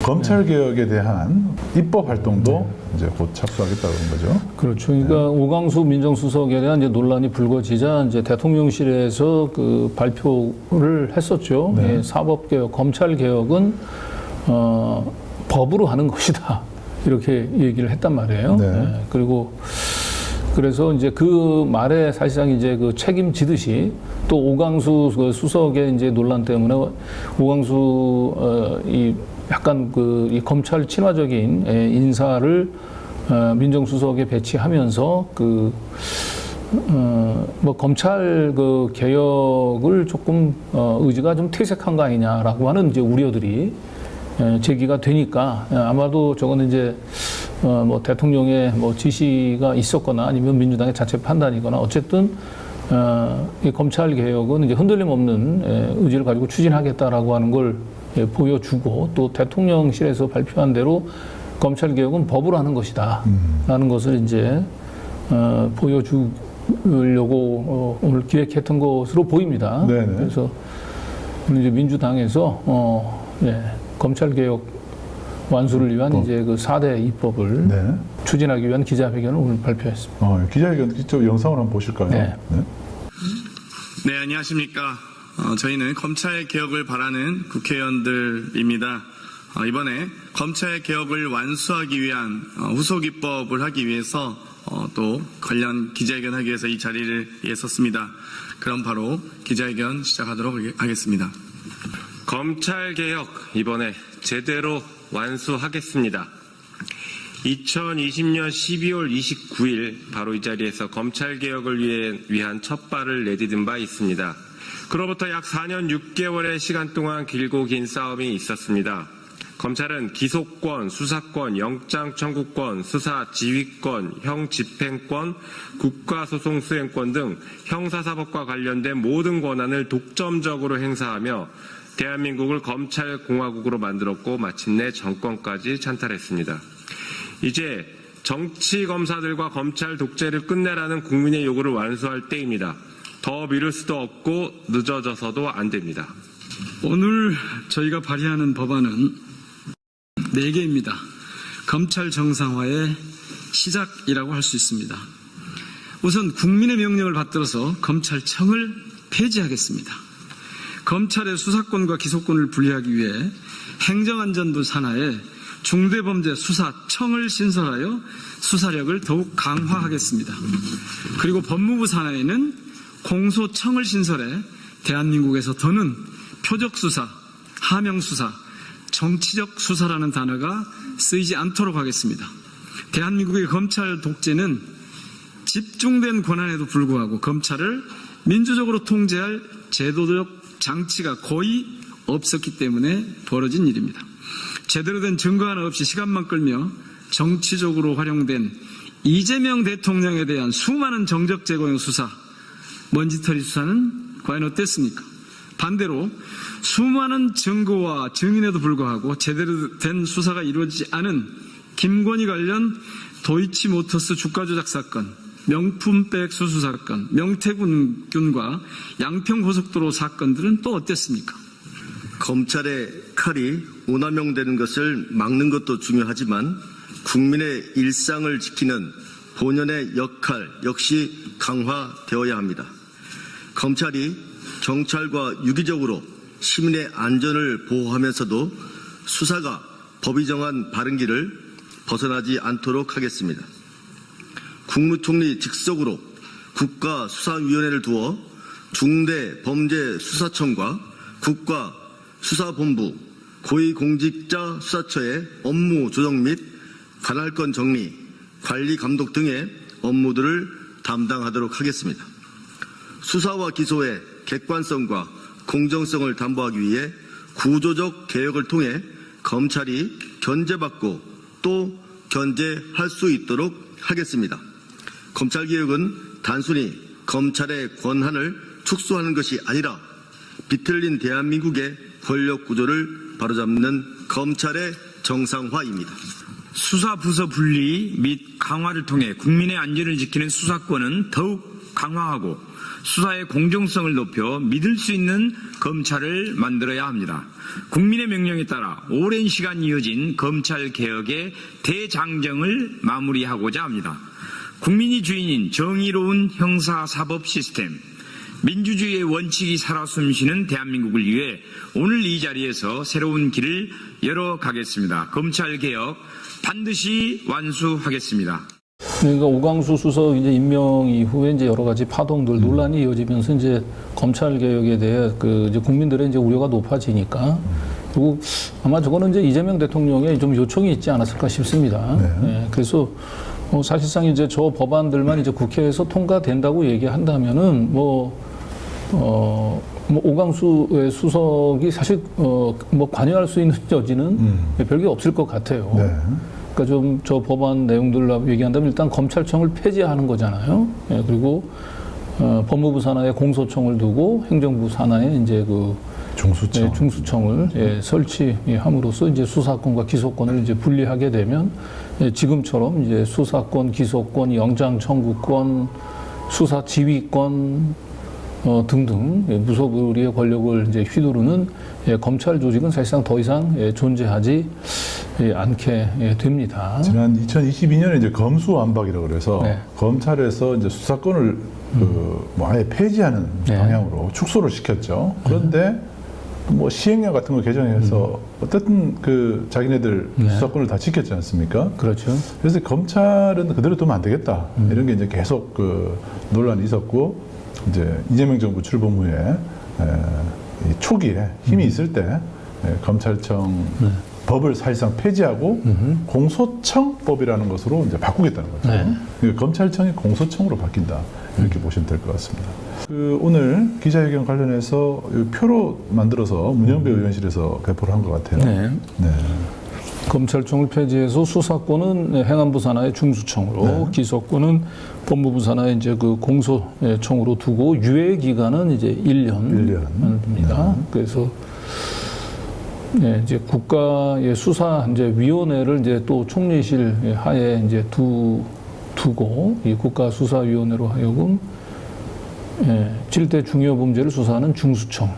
검찰 개혁에 대한 입법 활동도 이제 곧 착수하겠다는 거죠. 그렇죠. 그러니까 오광수 민정수석에 대한 이제 논란이 불거지자 이제 대통령실에서 그 발표를 했었죠. 예, 사법개혁, 검찰개혁은 법으로 하는 것이다. 이렇게 얘기를 했단 말이에요. 예, 그리고 그래서 이제 그 말에 사실상 이제 그 책임지듯이 또 오광수 그 수석의 이제 논란 때문에 오광수 이 약간 그 이 검찰 친화적인 인사를 민정수석에 배치하면서 그 뭐 검찰 그 개혁을 조금 의지가 좀 퇴색한 거 아니냐라고 하는 이제 우려들이 제기가 되니까 아마도 저거는 이제 뭐 대통령의 뭐 지시가 있었거나 아니면 민주당의 자체 판단이거나 어쨌든 이 검찰 개혁은 이제 흔들림 없는 의지를 가지고 추진하겠다라고 하는 걸 보여주고 또 대통령실에서 발표한 대로 검찰 개혁은 법으로 하는 것이다라는 것을 이제 보여주려고 오늘 기획했던 것으로 보입니다. 네네. 그래서 이제 민주당에서 검찰 개혁 완수를 위한 이제 그 4대 입법을 추진하기 위한 기자회견을 오늘 발표했습니다. 기자회견 직접 영상을 한번 보실까요? 네. 네, 안녕하십니까. 저희는 검찰 개혁을 바라는 국회의원들입니다. 이번에 검찰 개혁을 완수하기 위한 후속 입법을 하기 위해서 또 관련 기자회견 하기 위해서 이 자리를 섰습니다. 그럼 바로 기자회견 시작하도록 하겠습니다. 검찰 개혁 이번에 제대로 완수하겠습니다. 2020년 12월 29일 바로 이 자리에서 검찰 개혁을 위한 첫 발을 내디딘 바 있습니다. 그로부터 약 4년 6개월의 시간 동안 길고 긴 싸움이 있었습니다. 검찰은 기소권, 수사권, 영장 청구권, 수사 지휘권, 형 집행권, 국가소송 수행권 등 형사사법과 관련된 모든 권한을 독점적으로 행사하며 대한민국을 검찰공화국으로 만들었고 마침내 정권까지 찬탈했습니다. 이제 정치검사들과 검찰 독재를 끝내라는 국민의 요구를 완수할 때입니다. 더 미룰 수도 없고 늦어져서도 안 됩니다. 오늘 저희가 발의하는 법안은 4개입니다. 검찰 정상화의 시작이라고 할 수 있습니다. 우선 국민의 명령을 받들어서 검찰청을 폐지하겠습니다. 검찰의 수사권과 기소권을 분리하기 위해 행정안전부 산하에 중대범죄 수사청을 신설하여 수사력을 더욱 강화하겠습니다. 그리고 법무부 산하에는 공소청을 신설해 대한민국에서 더는 표적수사, 하명수사, 정치적 수사라는 단어가 쓰이지 않도록 하겠습니다. 대한민국의 검찰 독재는 집중된 권한에도 불구하고 검찰을 민주적으로 통제할 제도적 장치가 거의 없었기 때문에 벌어진 일입니다. 제대로 된 증거 하나 없이 시간만 끌며 정치적으로 활용된 이재명 대통령에 대한 수많은 정적 제거용 수사, 먼지털이 수사는 과연 어땠습니까? 반대로 수많은 증거와 증인에도 불구하고 제대로 된 수사가 이루어지지 않은 김건희 관련 도이치모터스 주가 조작 사건, 명품백 수수 사건, 명태균과 양평고속도로 사건들은 또 어땠습니까? 검찰의 칼이 오남용되는 것을 막는 것도 중요하지만 국민의 일상을 지키는 본연의 역할 역시 강화되어야 합니다. 검찰이 경찰과 유기적으로 시민의 안전을 보호하면서도 수사가 법이 정한 바른 길을 벗어나지 않도록 하겠습니다. 국무총리 직속으로 국가수사위원회를 두어 중대범죄수사청과 국가수사본부, 고위공직자 수사처의 업무 조정 및 관할권 정리, 관리 감독 등의 업무들을 담당하도록 하겠습니다. 수사와 기소의 객관성과 공정성을 담보하기 위해 구조적 개혁을 통해 검찰이 견제받고 또 견제할 수 있도록 하겠습니다. 검찰개혁은 단순히 검찰의 권한을 축소하는 것이 아니라 비틀린 대한민국의 권력구조를 바로잡는 검찰의 정상화입니다. 수사부서 분리 및 강화를 통해 국민의 안전을 지키는 수사권은 더욱 강화하고 수사의 공정성을 높여 믿을 수 있는 검찰을 만들어야 합니다. 국민의 명령에 따라 오랜 시간 이어진 검찰 개혁의 대장정을 마무리하고자 합니다. 국민이 주인인 정의로운 형사사법 시스템, 민주주의의 원칙이 살아 숨쉬는 대한민국을 위해 오늘 이 자리에서 새로운 길을 열어가겠습니다. 검찰개혁 반드시 완수하겠습니다. 그러니까 오광수 수석 이제 임명 이후에 이제 여러 가지 파동들 논란이 이어지면서 이제 검찰 개혁에 대해 그 이제 국민들의 이제 우려가 높아지니까 그리고 아마 저거는 이제 이재명 대통령의 좀 요청이 있지 않았을까 싶습니다. 네, 그래서 사실상 이제 저 법안들만 이제 국회에서 통과된다고 얘기한다면은 오광수 수석이 사실 뭐 관여할 수 있는 여지는 별게 없을 것 같아요. 네. 그러니까 좀 저 법안 내용들 얘기한다면 일단 검찰청을 폐지하는 거잖아요. 예, 그리고 법무부 산하에 공소청을 두고 행정부 산하에 이제 그 중수청. 예, 중수청을 설치함으로써 이제 수사권과 기소권을 이제 분리하게 되면 지금처럼 이제 수사권, 기소권, 영장 청구권, 수사 지휘권 등등 무소불위의 권력을 이제 휘두르는 검찰 조직은 사실상 더 이상 존재하지 않게 됩니다. 지난 2022년에 이제 검수완박이라고 그래서 네. 검찰에서 이제 수사권을 아예 폐지하는 방향으로 축소를 시켰죠. 그런데 뭐 시행령 같은 거 개정해서 어쨌든 그 자기네들 수사권을 다 지켰지 않습니까? 그렇죠. 그래서 검찰은 그대로 두면 안 되겠다. 이런 게 이제 계속 그 논란이 있었고 이제 이재명 정부 출범 후에 이 초기에 힘이 있을 때 검찰청 법을 사실상 폐지하고 공소청법이라는 것으로 이제 바꾸겠다는 거죠. 그러니까 검찰청이 공소청으로 바뀐다. 이렇게 보시면 될 것 같습니다. 그 오늘 기자회견 관련해서 표로 만들어서 문영배 의원실에서 배포를 한 것 같아요. 네. 검찰청을 폐지해서 수사권은 행안부 산하의 중수청으로, 기소권은 법무부 산하의 이제 그 공소청으로 두고 유예 기간은 이제 1년입니다. 그래서 이제 국가의 수사 이제 위원회를 이제 또 총리실 하에 이제 두고 이 국가수사위원회로 하여금 7대 중요 범죄를 수사하는 중수청을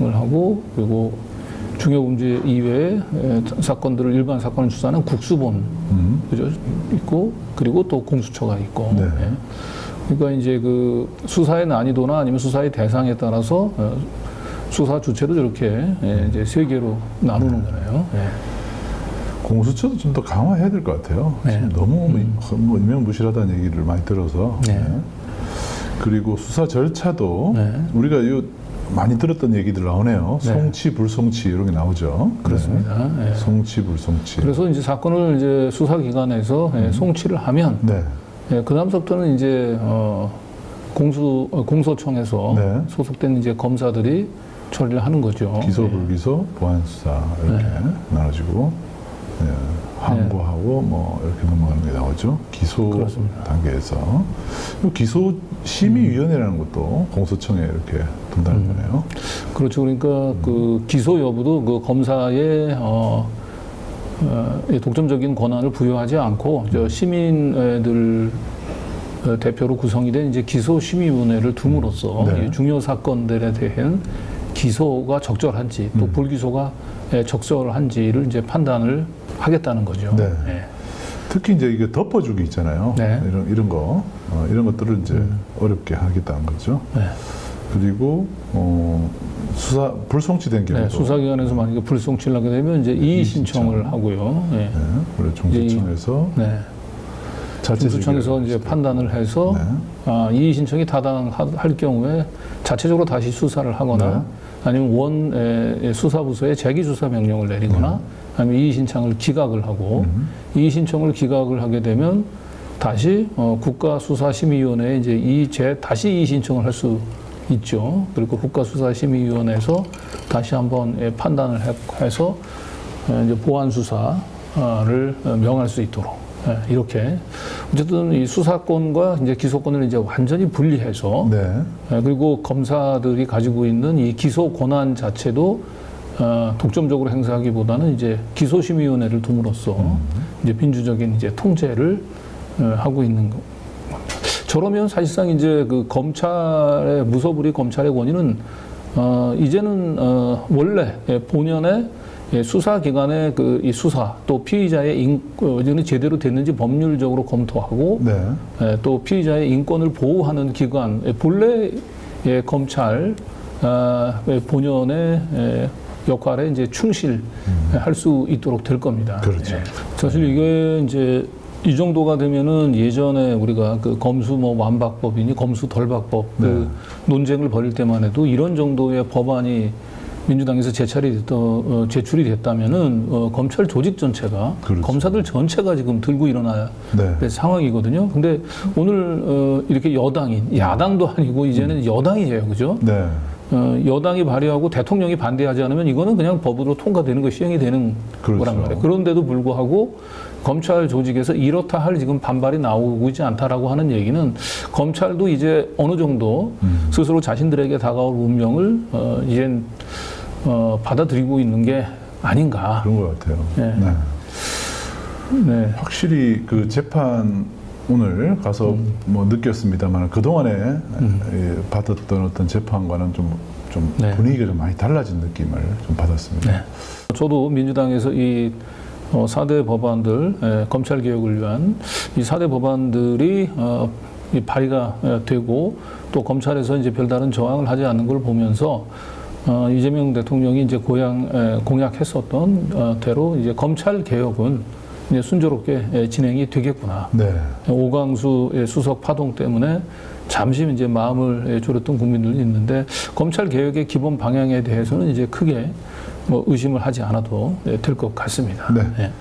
하고, 그리고 중요 범죄 이외의 사건들을 일반 사건을 수사하는 국수본 그죠 있고, 그리고 또 공수처가 있고. 그러니까 이제 그 수사의 난이도나 아니면 수사의 대상에 따라서 수사 주체도 저렇게 이제 세 개로 나누는 거네요. 공수처도 좀 더 강화해야 될 것 같아요. 지금 너무 뭐 유명무실하다는 얘기를 많이 들어서. 그리고 수사 절차도 우리가 많이 들었던 얘기들 나오네요. 송치, 불송치 이런 게 나오죠. 그렇습니다. 송치, 불송치. 그래서 이제 사건을 이제 수사기관에서 송치를 하면 그 다음부터는 이제 공소청에서 소속된 이제 검사들이 처리를 하는 거죠. 기소, 불기소, 보안수사 이렇게 나눠지고 항고하고 뭐 이렇게 넘어가는 게 나오죠. 기소 그렇습니다. 단계에서 기소 심의위원회라는 것도 공소청에 이렇게 둔다는 거네요. 그렇죠. 그러니까 그 기소 여부도 그 검사의 독점적인 권한을 부여하지 않고 저 시민들 대표로 구성이 된 이제 기소심의위원회를 둠으로써 이 중요 사건들에 대한 기소가 적절한지 또 불기소가 적절한지를 이제 판단을 하겠다는 거죠. 특히 이제 이게 덮어주기 있잖아요. 이런 거 이런 것들을 이제 어렵게 하겠다는 거죠. 그리고 수사 불송치된 경우도 수사기관에서 만약에 불송치를 하게 되면 이제 이의 신청을 하고요. 그리고 중수청에서 중수청에서 이제 판단을 해서 이의 신청이 타당할 경우에 자체적으로 다시 수사를 하거나 아니면 원 수사부서에 재기 수사 명령을 내리거나 아니면 이의 신청을 기각을 하고 이의 신청을 기각을 하게 되면 다시 국가수사심의위원회에 이제 다시 이의 신청을 할 수 있죠. 그리고 국가수사심의위원회에서 다시 한번 판단을 해서 이제 보완 수사를 명할 수 있도록 이렇게 어쨌든 이 수사권과 이제 기소권을 이제 완전히 분리해서 그리고 검사들이 가지고 있는 이 기소 권한 자체도 독점적으로 행사하기보다는 이제 기소심의위원회를 둠으로써 이제 민주적인 이제 통제를 하고 있는 겁니다. 저러면 사실상 이제 그 검찰의 무소불위 검찰의 권위는 이제는 원래 본연의 수사기관의 그 이 수사 또 피의자의 인권이 제대로 됐는지 법률적으로 검토하고 네. 또 피의자의 인권을 보호하는 기관 본래 검찰 본연의 역할에 이제 충실할 수 있도록 될 겁니다. 그렇죠. 사실 이게 이제 이 정도가 되면은 예전에 우리가 그 검수 뭐 완박법이니 검수 덜박법 그 논쟁을 벌일 때만 해도 이런 정도의 법안이 민주당에서 제출이 됐다면은 검찰 조직 전체가 그렇죠. 검사들 전체가 지금 들고 일어나야 될 상황이거든요. 근데 오늘 이렇게 여당인 야당도 아니고 이제는 여당이에요, 그죠? 네. 여당이 발의하고 대통령이 반대하지 않으면 이거는 그냥 법으로 통과되는 거 시행이 되는 그렇죠. 거란 말이에요. 그런데도 불구하고 검찰 조직에서 이렇다 할 지금 반발이 나오고 있지 않다라고 하는 얘기는 검찰도 이제 어느 정도 스스로 자신들에게 다가올 운명을 이젠 받아들이고 있는 게 아닌가. 그런 것 같아요. 네. 네. 네. 확실히 그 재판 오늘 가서 뭐 느꼈습니다만 그동안에 받았던 어떤 재판과는 좀 네. 분위기가 좀 많이 달라진 느낌을 좀 받았습니다. 네. 저도 민주당에서 이 4대 법안들, 검찰 개혁을 위한 이 4대 법안들이 이 발의가 되고 또 검찰에서 이제 별다른 저항을 하지 않는 걸 보면서 이재명 대통령이 이제 공약했었던 대로 이제 검찰 개혁은 이제 순조롭게 진행이 되겠구나. 네. 오광수의 수석 파동 때문에 잠시 이제 마음을 졸였던 국민들이 있는데 검찰 개혁의 기본 방향에 대해서는 이제 크게 뭐 의심을 하지 않아도 될 것 같습니다. 네. 네.